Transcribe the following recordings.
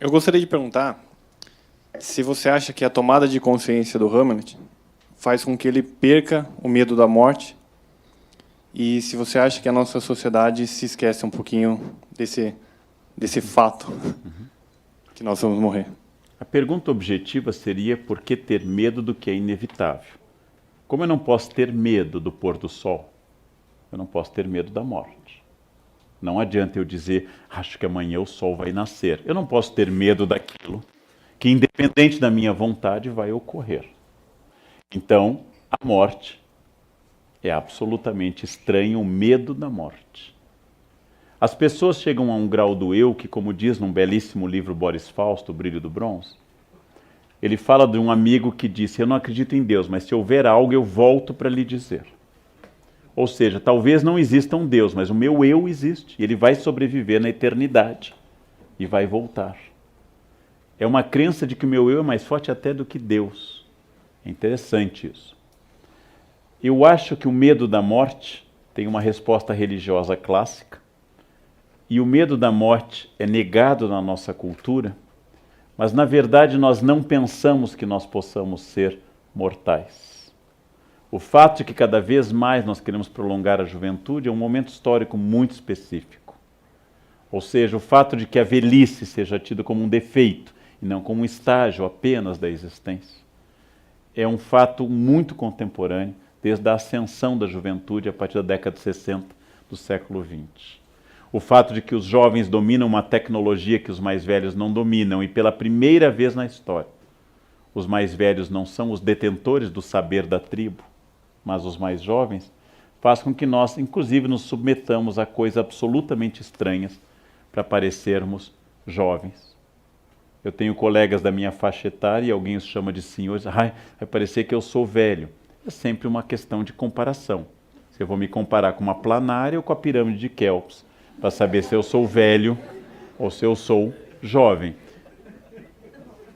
Eu gostaria de perguntar se você acha que a tomada de consciência do Hamlet faz com que ele perca o medo da morte e se você acha que a nossa sociedade se esquece um pouquinho desse fato que nós vamos morrer. A pergunta objetiva seria por que ter medo do que é inevitável? Como eu não posso ter medo do pôr do sol, eu não posso ter medo da morte. Não adianta eu dizer, acho que amanhã o sol vai nascer. Eu não posso ter medo daquilo que, independente da minha vontade, vai ocorrer. Então, a morte é absolutamente estranho, o medo da morte. As pessoas chegam a um grau do eu que, como diz num belíssimo livro Boris Fausto, O Brilho do Bronze, ele fala de um amigo que disse, eu não acredito em Deus, mas se houver algo eu volto para lhe dizer. Ou seja, talvez não exista um Deus, mas o meu eu existe. E ele vai sobreviver na eternidade e vai voltar. É uma crença de que o meu eu é mais forte até do que Deus. É interessante isso. Eu acho que o medo da morte tem uma resposta religiosa clássica. E o medo da morte é negado na nossa cultura, mas na verdade nós não pensamos que nós possamos ser mortais. O fato de que cada vez mais nós queremos prolongar a juventude é um momento histórico muito específico. Ou seja, o fato de que a velhice seja tida como um defeito e não como um estágio apenas da existência, é um fato muito contemporâneo, desde a ascensão da juventude a partir da década de 60 do século XX. O fato de que os jovens dominam uma tecnologia que os mais velhos não dominam e pela primeira vez na história, os mais velhos não são os detentores do saber da tribo, mas os mais jovens, faz com que nós, inclusive, nos submetamos a coisas absolutamente estranhas para parecermos jovens. Eu tenho colegas da minha faixa etária e alguém os chama de senhores, vai parecer que eu sou velho. É sempre uma questão de comparação. Se eu vou me comparar com uma planária ou com a pirâmide de Kelps, para saber se eu sou velho ou se eu sou jovem.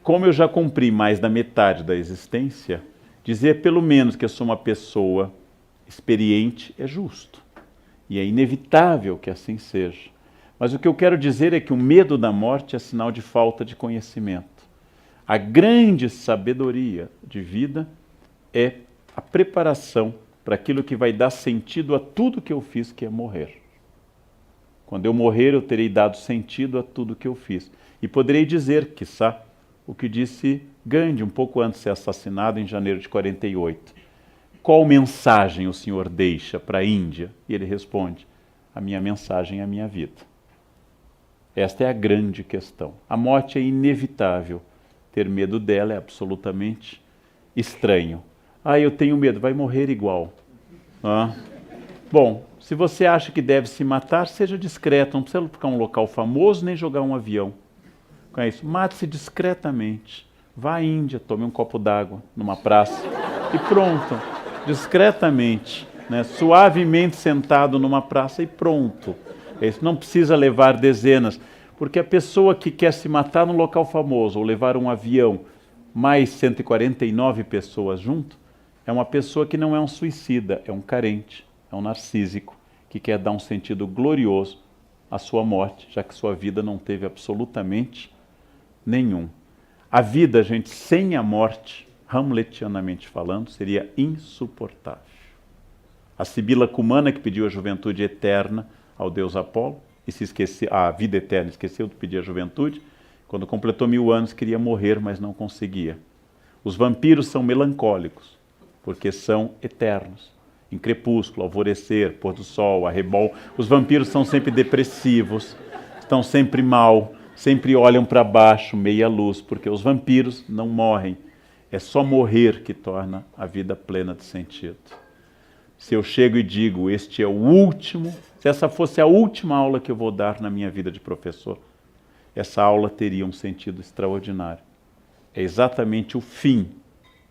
Como eu já cumpri mais da metade da existência, dizer pelo menos que eu sou uma pessoa experiente é justo. E é inevitável que assim seja. Mas o que eu quero dizer é que o medo da morte é sinal de falta de conhecimento. A grande sabedoria de vida é a preparação para aquilo que vai dar sentido a tudo que eu fiz, que é morrer. Quando eu morrer, eu terei dado sentido a tudo que eu fiz. E poderei dizer, quiçá, o que disse Gandhi, um pouco antes de ser assassinado, em janeiro de 48. Qual mensagem o senhor deixa para a Índia? E ele responde, a minha mensagem é a minha vida. Esta é a grande questão. A morte é inevitável. Ter medo dela é absolutamente estranho. Eu tenho medo, vai morrer igual. Bom, se você acha que deve se matar, seja discreto, não precisa ficar um local famoso nem jogar um avião. Com isso, mate-se discretamente. Vá à Índia, tome um copo d'água numa praça e pronto. Discretamente, né? Suavemente sentado numa praça e pronto. Isso não precisa levar dezenas, porque a pessoa que quer se matar num local famoso ou levar um avião, mais 149 pessoas junto, é uma pessoa que não é um suicida, é um carente, é um narcísico, que quer dar um sentido glorioso à sua morte, já que sua vida não teve absolutamente nenhum. A vida, gente, sem a morte, hamletianamente falando, seria insuportável. A Sibila Cumana, que pediu a juventude eterna ao deus Apolo, e se esqueceu, a vida eterna, esqueceu de pedir a juventude, quando completou 1000 anos queria morrer, mas não conseguia. Os vampiros são melancólicos, porque são eternos. Em crepúsculo, alvorecer, pôr do sol, arrebol, os vampiros são sempre depressivos, estão sempre mal, sempre olham para baixo, meia luz, porque os vampiros não morrem. É só morrer que torna a vida plena de sentido. Se eu chego e digo, este é o último, se essa fosse a última aula que eu vou dar na minha vida de professor, essa aula teria um sentido extraordinário. É exatamente o fim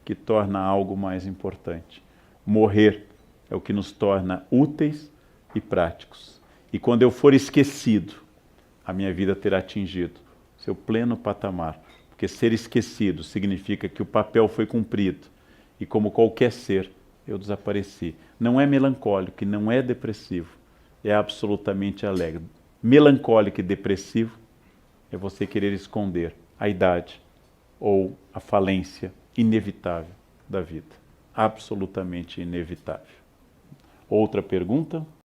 que torna algo mais importante. Morrer é o que nos torna úteis e práticos. E quando eu for esquecido, a minha vida terá atingido seu pleno patamar. Porque ser esquecido significa que o papel foi cumprido. E como qualquer ser, eu desapareci. Não é melancólico e não é depressivo. É absolutamente alegre. Melancólico e depressivo é você querer esconder a idade ou a falência inevitável da vida. Absolutamente inevitável. Outra pergunta?